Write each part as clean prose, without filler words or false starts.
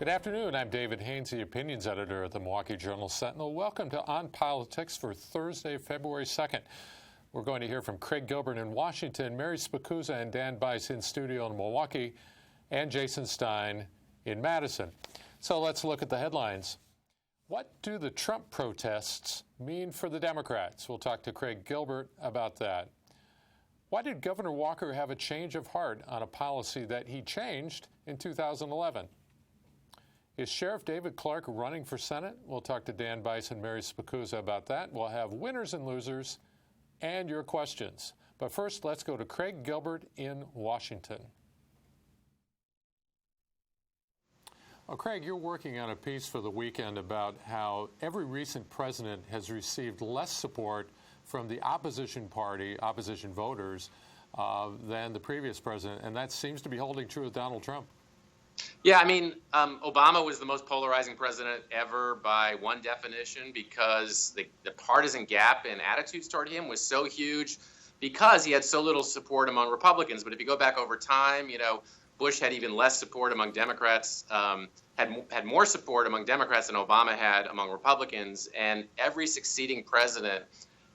Good afternoon. I'm David Haynes, the opinions editor at the Milwaukee Journal Sentinel. Welcome to On Politics for Thursday, February 2nd. We're going to hear from Craig Gilbert in Washington, Mary Spicuzza and Dan Bice in studio in Milwaukee, and Jason Stein in Madison. So let's look at the headlines. What do the Trump protests mean for the Democrats? We'll talk to Craig Gilbert about that. Why did Governor Walker have a change of heart on a policy that he changed in 2011? Is Sheriff David Clarke running for Senate? We'll talk to Dan Bice and Mary Spicuzza about that. We'll have winners and losers and your questions. But first, let's go to Craig Gilbert in Washington. Well, Craig, you're working on a piece for the weekend about how every recent president has received less support from the opposition party, opposition voters, than the previous president, and that seems to be holding true with Donald Trump. Yeah, I mean, Obama was the most polarizing president ever by one definition because the partisan gap in attitudes toward him was so huge because he had so little support among Republicans. But if you go back over time, you know, Bush had even less support among Democrats, had more support among Democrats than Obama had among Republicans. And every succeeding president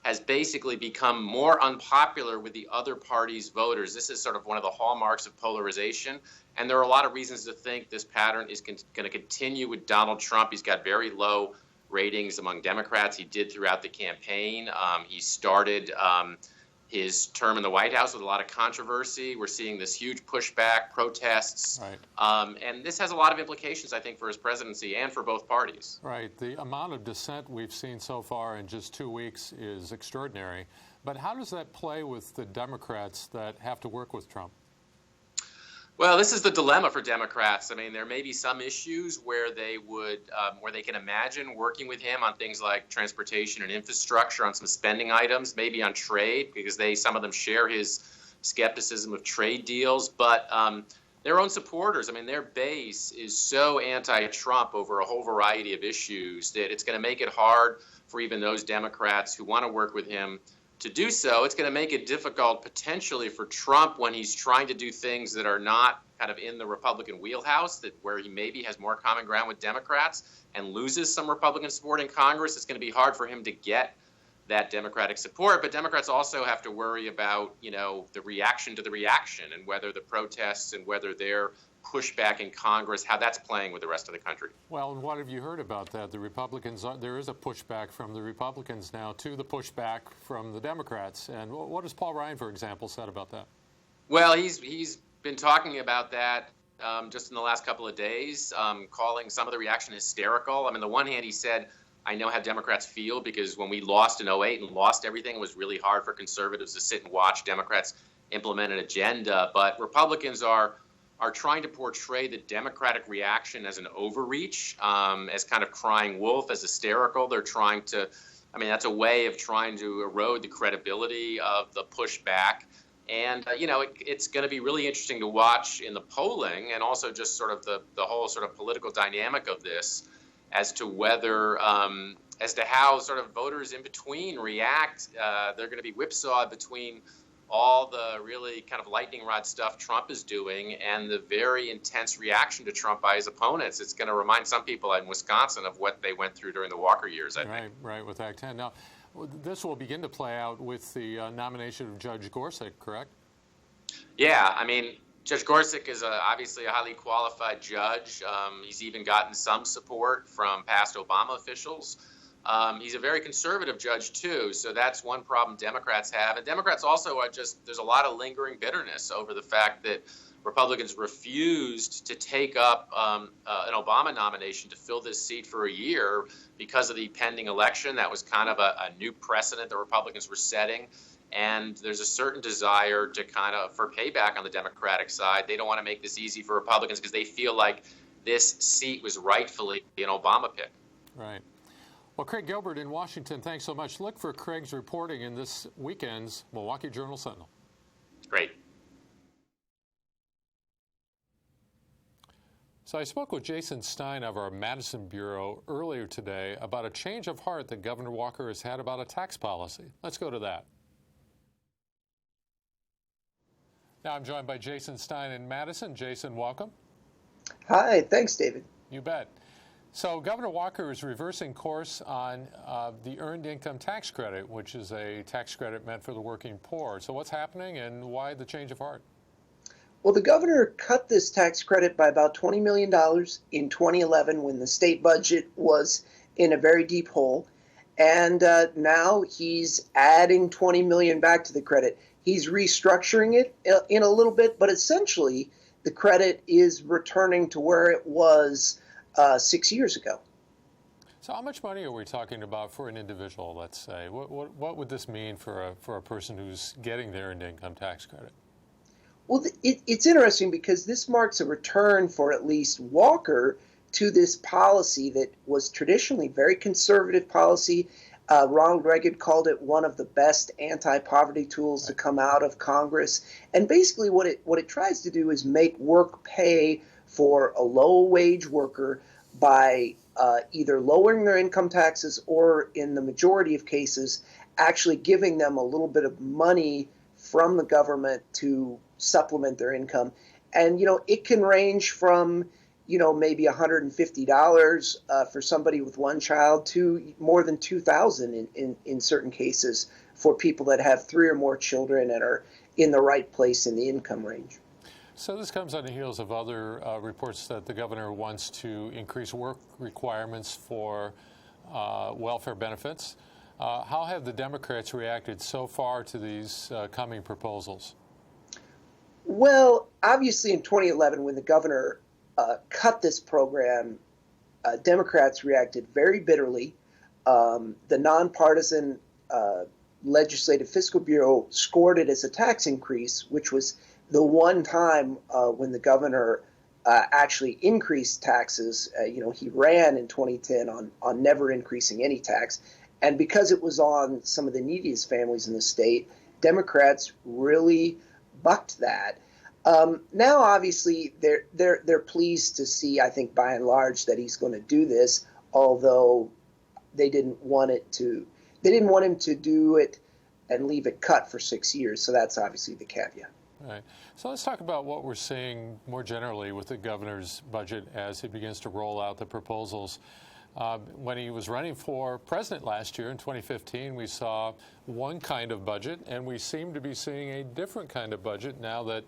has basically become more unpopular with the other party's voters. This is sort of one of the hallmarks of polarization. And there are a lot of reasons to think this pattern is going to continue with Donald Trump. He's got very low ratings among Democrats. He did throughout the campaign. He started his term in the White House with a lot of controversy. We're seeing this huge pushback, protests. Right. And this has a lot of implications, I think, for his presidency and for both parties. Right. The amount of dissent we've seen so far in just 2 weeks is extraordinary. But how does that play with the Democrats that have to work with Trump? Well, this is the dilemma for Democrats. I mean, there may be some issues where they would, where they can imagine working with him on things like transportation and infrastructure, on some spending items, maybe on trade, because some of them share his skepticism of trade deals. But their own supporters, I mean, their base is so anti-Trump over a whole variety of issues that it's going to make it hard for even those Democrats who want to work with him to do so. It's going to make it difficult potentially for Trump when he's trying to do things that are not kind of in the Republican wheelhouse, that where he maybe has more common ground with Democrats and loses some Republican support in Congress. It's going to be hard for him to get that Democratic support. But Democrats also have to worry about, you know, the reaction to the reaction and whether the protests and whether their pushback in Congress, how that's playing with the rest of the country. Well, and what have you heard about that? The Republicans, there is a pushback from the Republicans now to the pushback from the Democrats. And what has Paul Ryan, for example, said about that? Well, he's been talking about that just in the last couple of days, calling some of the reaction hysterical. I mean, on the one hand, he said, I know how Democrats feel because when we lost in 2008 and lost everything, it was really hard for conservatives to sit and watch Democrats implement an agenda. But Republicans are trying to portray the Democratic reaction as an overreach, as kind of crying wolf, as hysterical. They're trying to, I mean, that's a way of trying to erode the credibility of the pushback. And, you know, it's going to be really interesting to watch in the polling and also just sort of the whole sort of political dynamic of this as to whether, as to how sort of voters in between react. They're going to be whipsawed between all the really kind of lightning rod stuff Trump is doing and the very intense reaction to Trump by his opponents. It's going to remind some people in Wisconsin of what they went through during the Walker years, I think. Right, with Act 10. Now, this will begin to play out with the nomination of Judge Gorsuch, correct? Yeah, I mean, Judge Gorsuch is obviously a highly qualified judge. He's even gotten some support from past Obama officials. He's a very conservative judge, too, so that's one problem Democrats have. And Democrats also are there's a lot of lingering bitterness over the fact that Republicans refused to take up an Obama nomination to fill this seat for a year because of the pending election. That was kind of a new precedent that Republicans were setting. And there's a certain desire to for payback on the Democratic side. They don't want to make this easy for Republicans because they feel like this seat was rightfully an Obama pick. Right. Well, Craig Gilbert in Washington, thanks so much. Look for Craig's reporting in this weekend's Milwaukee Journal Sentinel. Great. So I spoke with Jason Stein of our Madison Bureau earlier today about a change of heart that Governor Walker has had about a tax policy. Let's go to that. Now I'm joined by Jason Stein in Madison. Jason, welcome. Hi, thanks, David. You bet. So Governor Walker is reversing course on the Earned Income Tax Credit, which is a tax credit meant for the working poor. So what's happening and why the change of heart? Well, the governor cut this tax credit by about $20 million in 2011 when the state budget was in a very deep hole. And now he's adding $20 million back to the credit. He's restructuring it in a little bit, but essentially the credit is returning to where it was 6 years ago. So how much money are we talking about for an individual, let's say? What would this mean for a person who's getting their Earned Income Tax Credit? Well, it's interesting because this marks a return for at least Walker to this policy that was traditionally very conservative policy. Ronald Reagan called it one of the best anti-poverty tools to come out of Congress. And basically what it tries to do is make work pay for a low-wage worker by either lowering their income taxes or, in the majority of cases, actually giving them a little bit of money from the government to supplement their income. And, it can range from, maybe $150 for somebody with one child to more than $2,000 in certain cases for people that have 3 or more children and are in the right place in the income range. So this comes on the heels of other reports that the governor wants to increase work requirements for welfare benefits. How have the Democrats reacted so far to these coming proposals? Well, obviously in 2011, when the governor cut this program, Democrats reacted very bitterly. The nonpartisan Legislative Fiscal Bureau scored it as a tax increase, which was the one time when the governor actually increased taxes. He ran in 2010 on never increasing any tax. And because it was on some of the neediest families in the state, Democrats really bucked that. Now, obviously, they're pleased to see, I think, by and large, that he's going to do this, although they didn't want him to do it and leave it cut for 6 years. So that's obviously the caveat. Right. So let's talk about what we're seeing more generally with the governor's budget as he begins to roll out the proposals. When he was running for president last year in 2015, we saw one kind of budget, and we seem to be seeing a different kind of budget now that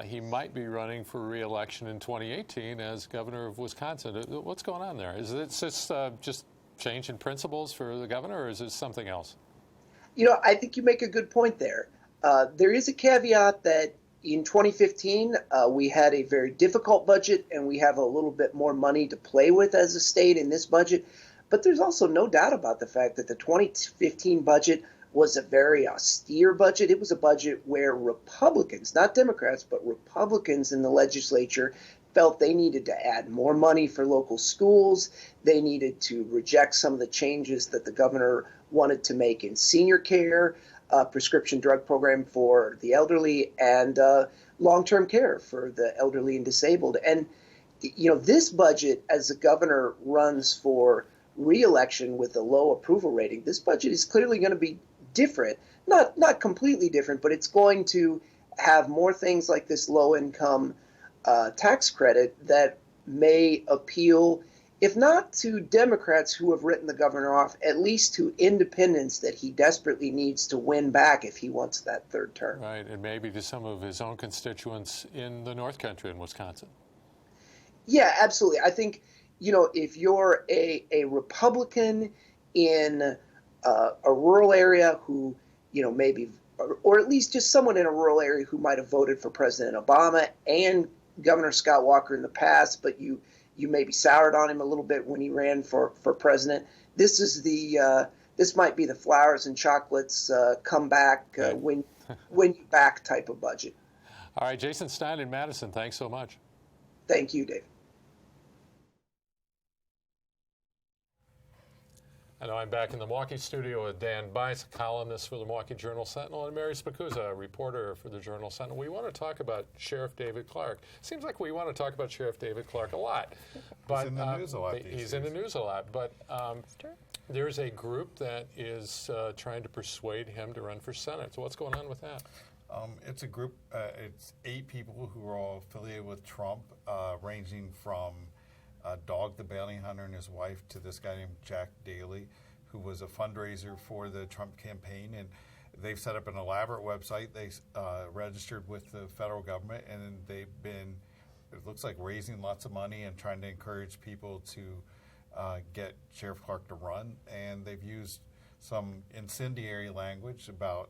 he might be running for re-election in 2018 as governor of Wisconsin. What's going on there? Is it just change in principles for the governor, or is it something else? I think you make a good point there. There is a caveat that in 2015, we had a very difficult budget, and we have a little bit more money to play with as a state in this budget. But there's also no doubt about the fact that the 2015 budget was a very austere budget. It was a budget where Republicans, not Democrats, but Republicans in the legislature felt they needed to add more money for local schools. They needed to reject some of the changes that the governor wanted to make in senior care, prescription drug program for the elderly, and long-term care for the elderly and disabled. And, this budget, as the governor runs for re-election with a low approval rating, this budget is clearly going to be different. Not completely different, but it's going to have more things like this low-income tax credit that may appeal, if not to Democrats who have written the governor off, at least to independents that he desperately needs to win back if he wants that third term. Right, and maybe to some of his own constituents in the North Country in Wisconsin. Yeah, absolutely. I think, if you're a Republican in a rural area who, maybe, or at least just someone in a rural area who might have voted for President Obama and Governor Scott Walker in the past, but you maybe soured on him a little bit when he ran for president. This is this might be the flowers and chocolates come back when you back type of budget. All right, Jason Stein in Madison, thanks so much. Thank you, Dave. I know I'm back in the Milwaukee studio with Dan Bice, a columnist for the Milwaukee Journal-Sentinel, and Mary Spicuzza, a reporter for the Journal-Sentinel. We want to talk about Sheriff David Clarke. Seems like we want to talk about Sheriff David Clarke a lot. But, he's in the news a lot. He's in the news a lot. But there's a group that is trying to persuade him to run for Senate. So what's going on with that? It's a group, it's 8 people who are all affiliated with Trump, ranging from Dog the Bounty Hunter and his wife to this guy named Jack Daly, who was a fundraiser for the Trump campaign. And they've set up an elaborate website. They registered with the federal government, and they've been, it looks like, raising lots of money and trying to encourage people to get Sheriff Clark to run. And they've used some incendiary language about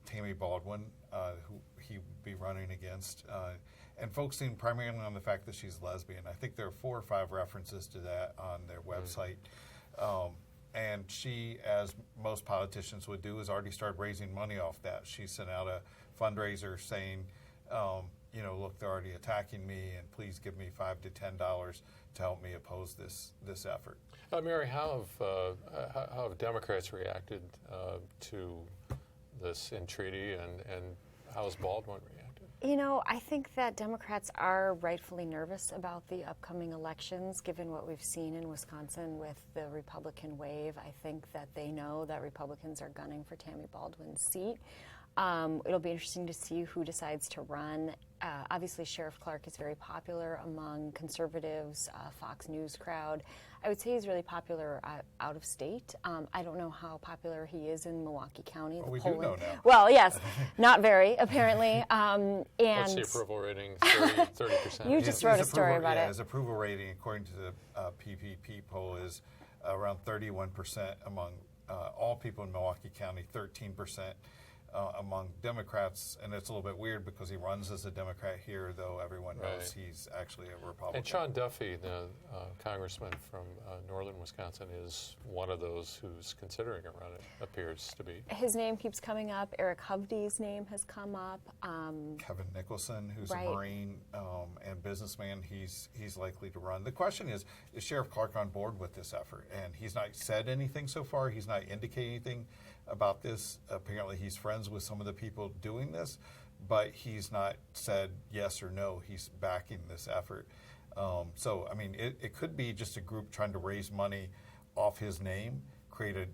Tammy Baldwin, who he would be running against, and focusing primarily on the fact that she's lesbian. I think there are 4 or 5 references to that on their website. And she, as most politicians would do, has already started raising money off that. She sent out a fundraiser saying, look, they're already attacking me, and please give me $5 to $10 to help me oppose this effort. Mary, how have Democrats reacted to this entreaty, and how has Baldwin reacted? I think that Democrats are rightfully nervous about the upcoming elections, given what we've seen in Wisconsin with the Republican wave. I think that they know that Republicans are gunning for Tammy Baldwin's seat. It'll be interesting to see who decides to run. Obviously, Sheriff Clark is very popular among conservatives, Fox News crowd. I would say he's really popular out of state. I don't know how popular he is in Milwaukee County. Well, we do know now. Well, yes, not very, apparently. And what's the approval rating? 30%? You just wrote a story about it. His approval rating, according to the PPP poll, is around 31% among all people in Milwaukee County, 13% among Democrats, and it's a little bit weird because he runs as a Democrat here, though everyone knows he's actually a Republican. And Sean Duffy, the congressman from northern Wisconsin, is one of those who's considering a run, it appears to be. His name keeps coming up. Eric Hovde's name has come up. Kevin Nicholson, who's a Marine and businessman, he's likely to run. The question is Sheriff Clark on board with this effort? And he's not said anything so far. He's not indicated anything about this. Apparently he's friends with some of the people doing this, but he's not said yes or no. He's backing this effort. So, I mean, it could be just a group trying to raise money off his name, create a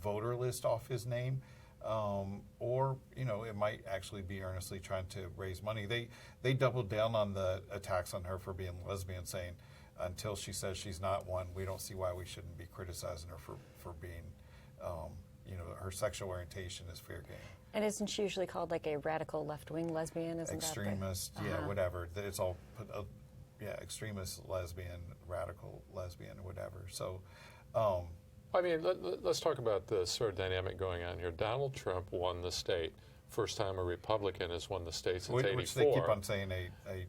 voter list off his name, or, it might actually be earnestly trying to raise money. They doubled down on the attacks on her for being lesbian, saying until she says she's not one, we don't see why we shouldn't be criticizing her for being her sexual orientation is fair game. And isn't she usually called like a radical left-wing lesbian? Isn't extremist, whatever. It's all extremist lesbian, radical lesbian, whatever. So, I mean, let's talk about the sort of dynamic going on here. Donald Trump won the state. First time a Republican has won the state since '84. Which they keep on saying a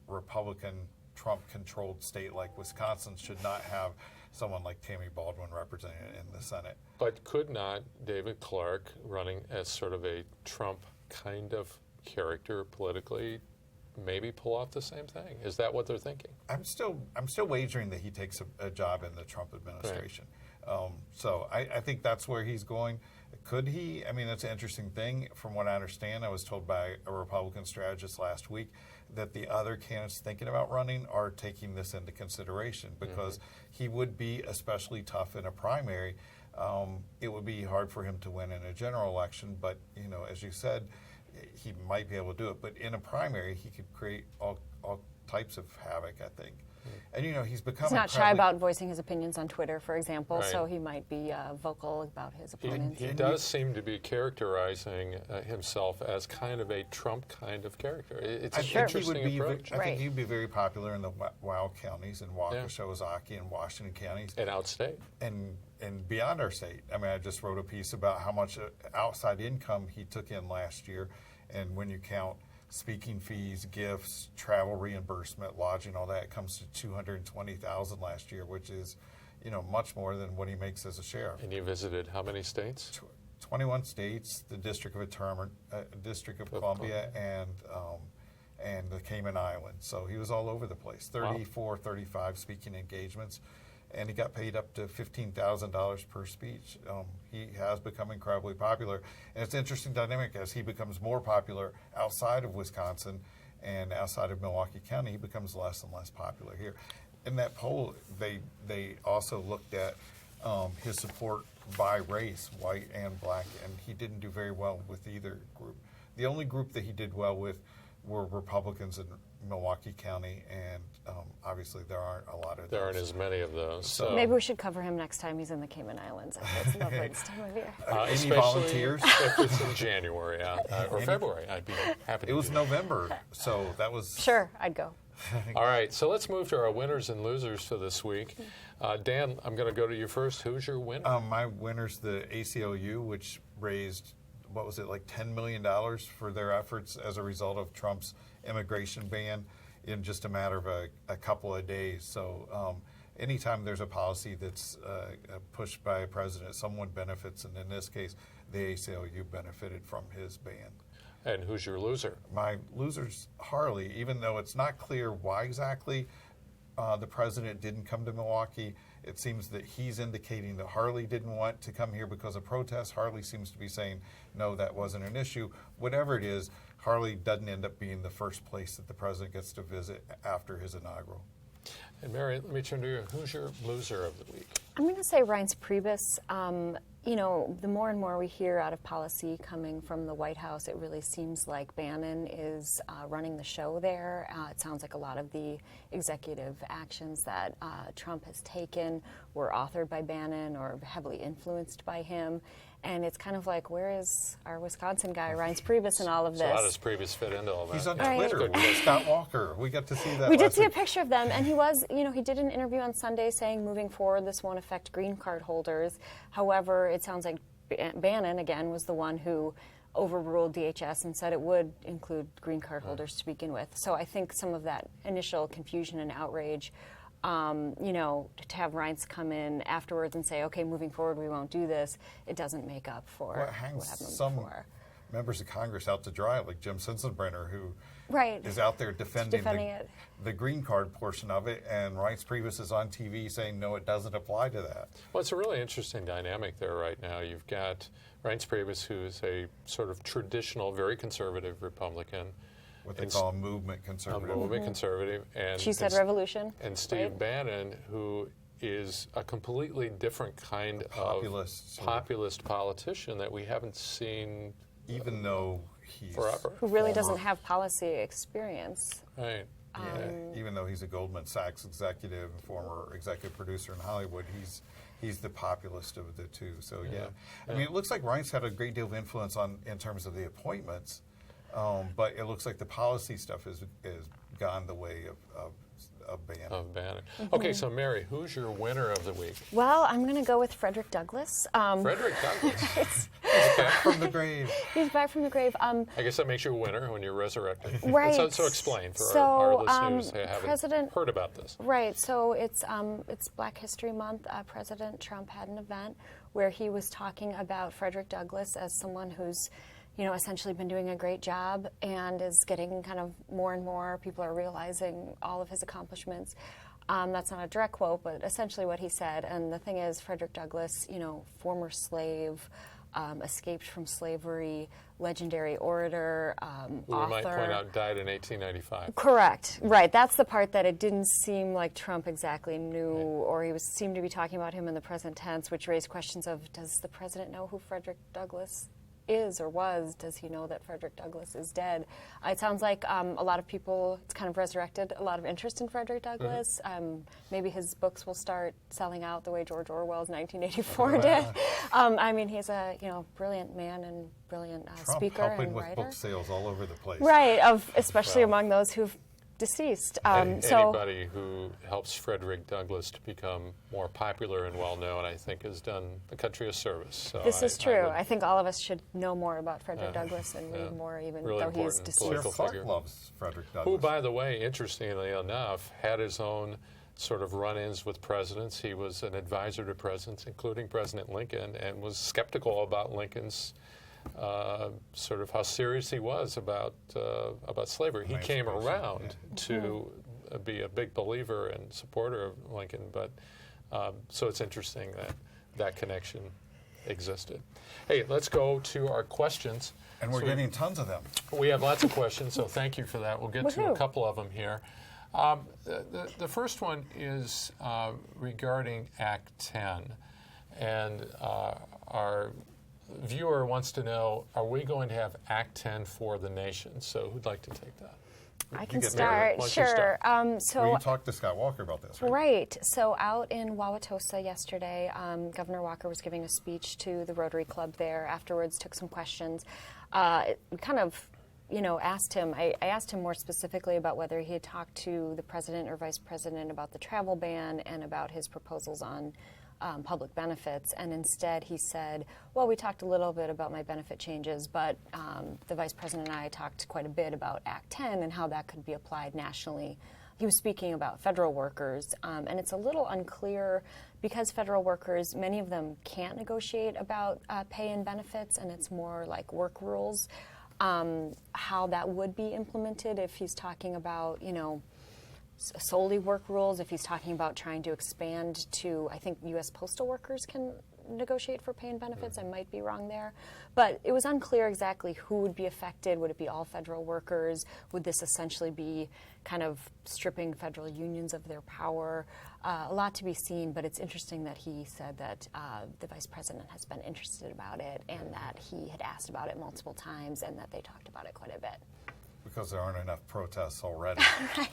Republican Trump-controlled state like Wisconsin should not have someone like Tammy Baldwin representing it in the Senate. But could not David Clark, running as sort of a Trump kind of character politically, maybe pull off the same thing? Is that what they're thinking? I'm still wagering that he takes a job in the Trump administration. Right. So I think that's where he's going. Could he? I mean, that's an interesting thing. From what I understand, I was told by a Republican strategist last week that the other candidates thinking about running are taking this into consideration because he would be especially tough in a primary. It would be hard for him to win in a general election, but, as you said, he might be able to do it. But in a primary, he could create all types of havoc, I think. And, he's become... He's not shy about voicing his opinions on Twitter, for example, right. So he might be vocal about his opponents. He does seem to be characterizing himself as kind of a Trump kind of character. It's an interesting approach. I think he'd be very popular in the wild counties in Waukesha, Ozaukee, and Washington counties. And outstate. And beyond our state. I mean, I just wrote a piece about how much outside income he took in last year, and when you count speaking fees, gifts, travel reimbursement, lodging, all that, it comes to $220,000 last year, which is, much more than what he makes as a sheriff. And you visited how many states? 21 states, the District of Columbia, and the Cayman Islands. So he was all over the place. 34, 35 speaking engagements, and he got paid up to $15,000 per speech. He has become incredibly popular. And it's an interesting dynamic as he becomes more popular outside of Wisconsin and outside of Milwaukee County, he becomes less and less popular here. In that poll, they also looked at his support by race, white and black, and he didn't do very well with either group. The only group that he did well with were Republicans Milwaukee County, and obviously there aren't a lot of There aren't those. as many of those. So Maybe we should cover him next time he's in the Cayman Islands. It's lovely this time of year. Any especially volunteers? if it's in January or February, I'd be happy to It was do November, so that was... Sure, I'd go. All right, so let's move to our winners and losers for this week. Dan, I'm going to go to you first. Who's your winner? My winner's the ACLU, which raised, what was it, like $10 million for their efforts as a result of Trump's immigration ban in just a matter of a couple of days. So anytime there's a policy that's pushed by a president, someone benefits, and in this case, the ACLU benefited from his ban. And who's your loser? My loser's Harley, even though it's not clear why exactly the president didn't come to Milwaukee. It seems that he's indicating that Harley didn't want to come here because of protests. Harley seems to be saying, no, that wasn't an issue. Whatever it is, Harley doesn't end up being the first place that the president gets to visit after his inaugural. And Mary, let me turn to you. Who's your loser of the week? I'm going to say Reince Priebus. You know, the more and more we hear out of policy coming from the White House, it really seems like Bannon is running the show there. It sounds like a lot of the executive actions that Trump has taken were authored by Bannon or heavily influenced by him. And it's kind of like, where is our Wisconsin guy, Reince Priebus, in all of this? So how does Priebus fit into all that? He's on Yeah. Twitter Good. with Scott Walker. We got to see that We did last see a week. picture of them, and he was, you know, he did an interview on Sunday saying moving forward this won't affect green card holders. However, it sounds like Bannon, again, was the one who overruled DHS and said it would include green card holders to begin with. So I think some of that initial confusion and outrage, you know, to have Reince come in afterwards and say, okay, moving forward we won't do this, it doesn't make up for Well, it hangs what happened some before. members of Congress out to dry, like Jim Sensenbrenner, who Right. is out there defending it. the green card portion of it, and Reince Priebus is on TV saying, no, it doesn't apply to that. Well, it's a really interesting dynamic there right now. You've got Reince Priebus, who is a sort of traditional, very conservative Republican. What they call a movement conservative. A movement conservative. And She said and- revolution. And Steve right? Bannon, who is a completely different kind Populist, of populist politician that we haven't seen Even though he's forever. Who really former- doesn't have policy experience. Right. even though he's a Goldman Sachs executive and former executive producer in Hollywood, he's the populist of the two. So yeah. I mean, it looks like Reince had a great deal of influence in terms of the appointments, but it looks like the policy stuff is gone the way of Bannon. Of Bannon. Okay, so Mary, who's your winner of the week? Well, I'm going to go with Frederick Douglass. Frederick Douglass. From the grave. He's back from the grave. I guess that makes you a winner when you're resurrected. Right. So explain for So, our listeners who haven't President- heard about this. Right. So it's Black History Month. President Trump had an event where he was talking about Frederick Douglass as someone who's, you know, essentially been doing a great job and is getting kind of more and more people are realizing all of his accomplishments. That's not a direct quote, but essentially what he said. And the thing is, Frederick Douglass, you know, former slave, escaped from slavery, legendary orator, We author. might point out died in 1895. Correct. Right. That's the part that it didn't seem like Trump exactly knew, or he seemed to be talking about him in the present tense, which raised questions of, does the president know who Frederick Douglass is or was? Does he know that Frederick Douglass is dead? It sounds like a lot of people, it's kind of resurrected a lot of interest in Frederick Douglass. Maybe his books will start selling out the way George Orwell's 1984 did. I mean, he's a brilliant man and brilliant Trump speaker helping and with writer. book sales all over the place. Right, especially among those who've deceased. Anybody who helps Frederick Douglass to become more popular and well-known, I think, has done the country a service. So This is true. would- I think all of us should know more about Frederick Douglass and read more, even Really though he's important deceased. political Clark figure. loves Frederick Douglass. Who, by the way, interestingly enough, had his own sort of run-ins with presidents. He was an advisor to presidents, including President Lincoln, and was skeptical about Lincoln's sort of how serious he was about slavery. He Nice came person, around to be a big believer and supporter of Lincoln, but so it's interesting that connection existed. Hey, let's go to our questions. And we're getting tons of them. We have lots of questions, so thank you for that. We'll get to a Woohoo. couple of them here. The first one is regarding Act 10. And our viewer wants to know, are we going to have Act 10 for the nation? So who'd like to take that? I can get start, Why don't you sure. start? Well, you talked to Scott Walker about this, right? Right. So out in Wauwatosa yesterday, Governor Walker was giving a speech to the Rotary Club there. Afterwards, took some questions. We kind of, asked him. I asked him more specifically about whether he had talked to the president or vice president about the travel ban and about his proposals on public benefits, and instead he said, well, we talked a little bit about my benefit changes, but the vice president and I talked quite a bit about Act 10 and how that could be applied nationally. He was speaking about federal workers, and it's a little unclear because federal workers, many of them can't negotiate about pay and benefits, and it's more like work rules, how that would be implemented if he's talking about, solely work rules, if he's talking about trying to expand to, I think U.S. postal workers can negotiate for pay and benefits. I might be wrong there. But it was unclear exactly who would be affected. Would it be all federal workers? Would this essentially be kind of stripping federal unions of their power? A lot to be seen, but it's interesting that he said that the vice president has been interested about it and that he had asked about it multiple times and that they talked about it quite a bit. Because there aren't enough protests already. Right.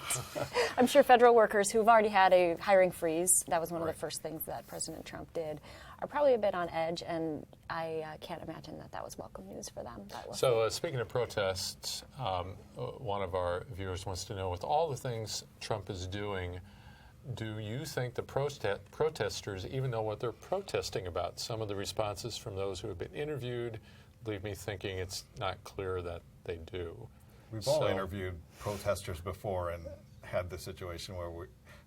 I'm sure federal workers who've already had a hiring freeze, that was one of the first things that President Trump did, are probably a bit on edge, and I can't imagine that that was welcome news for them. So speaking of protests, one of our viewers wants to know, with all the things Trump is doing, do you think the protesters even know what they're protesting about? Some of the responses from those who have been interviewed leave me thinking it's not clear that they do. We've all interviewed protesters before and had the situation where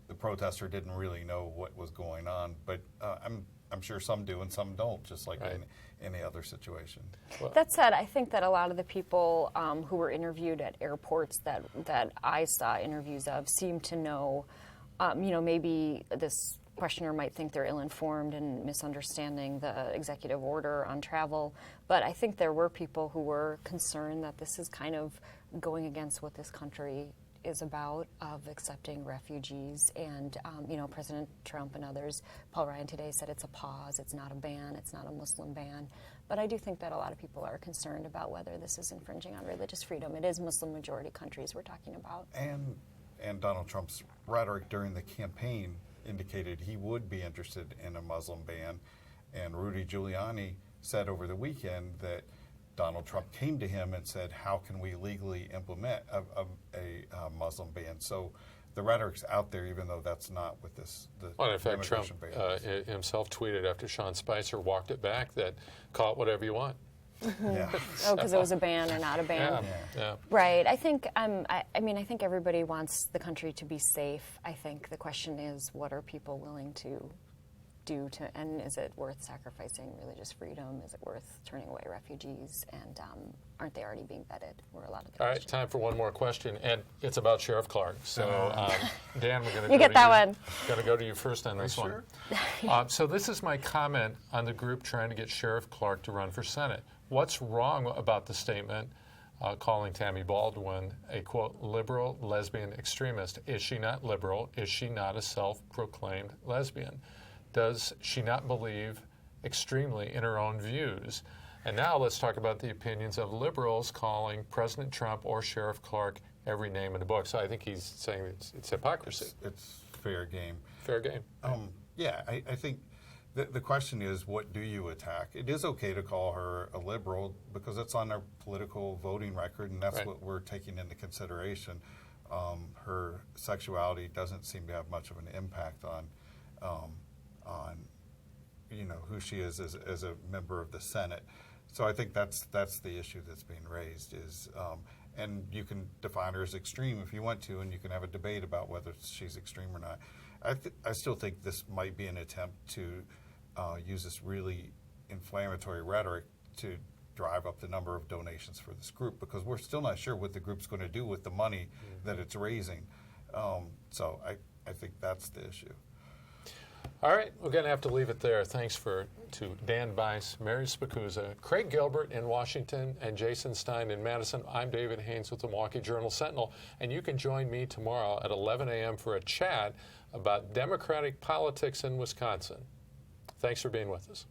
the protester didn't really know what was going on, but I'm sure some do and some don't, just like in any other situation. Well, that said, I think that a lot of the people who were interviewed at airports that I saw interviews of seem to know, maybe this questioner might think they're ill-informed and misunderstanding the executive order on travel, but I think there were people who were concerned that this is kind of going against what this country is about, of accepting refugees. And, President Trump and others, Paul Ryan today said it's a pause, it's not a ban, it's not a Muslim ban. But I do think that a lot of people are concerned about whether this is infringing on religious freedom. It is Muslim-majority countries we're talking about. And Donald Trump's rhetoric during the campaign indicated he would be interested in a Muslim ban. And Rudy Giuliani said over the weekend that Donald Trump came to him and said, how can we legally implement a Muslim ban? So the rhetoric's out there, even though that's not what Well, in fact, Trump himself tweeted after Sean Spicer walked it back that call it whatever you want. Yeah. Oh, because it was a ban or not a ban. Yeah. Right. I think. I think everybody wants the country to be safe. I think the question is, what are people willing to do and is it worth sacrificing religious freedom? Is it worth turning away refugees? And aren't they already being vetted? Were a lot of the All right, questions. time for one more question, and it's about Sheriff Clark. So, Dan, we're going to you get that one. Going to go to you first on this one. So this is my comment on the group trying to get Sheriff Clark to run for Senate. What's wrong about the statement calling Tammy Baldwin a, quote, liberal lesbian extremist? Is she not liberal? Is she not a self-proclaimed lesbian? Does she not believe extremely in her own views? And now let's talk about the opinions of liberals calling President Trump or Sheriff Clark every name in the book. So I think he's saying it's hypocrisy. It's fair game. Fair game. I think the question is, what do you attack? It is okay to call her a liberal because it's on her political voting record, and that's what we're taking into consideration. Her sexuality doesn't seem to have much of an impact on who she is as a member of the Senate. So I think that's the issue that's being raised is, and you can define her as extreme if you want to, and you can have a debate about whether she's extreme or not. I still think this might be an attempt to use this really inflammatory rhetoric to drive up the number of donations for this group, because we're still not sure what the group's going to do with the money that it's raising. So I think that's the issue. All right, we're going to have to leave it there. Thanks to Dan Bice, Mary Spicuzza, Craig Gilbert in Washington, and Jason Stein in Madison. I'm David Haynes with the Milwaukee Journal-Sentinel, and you can join me tomorrow at 11 a.m. for a chat about Democratic politics in Wisconsin. Thanks for being with us.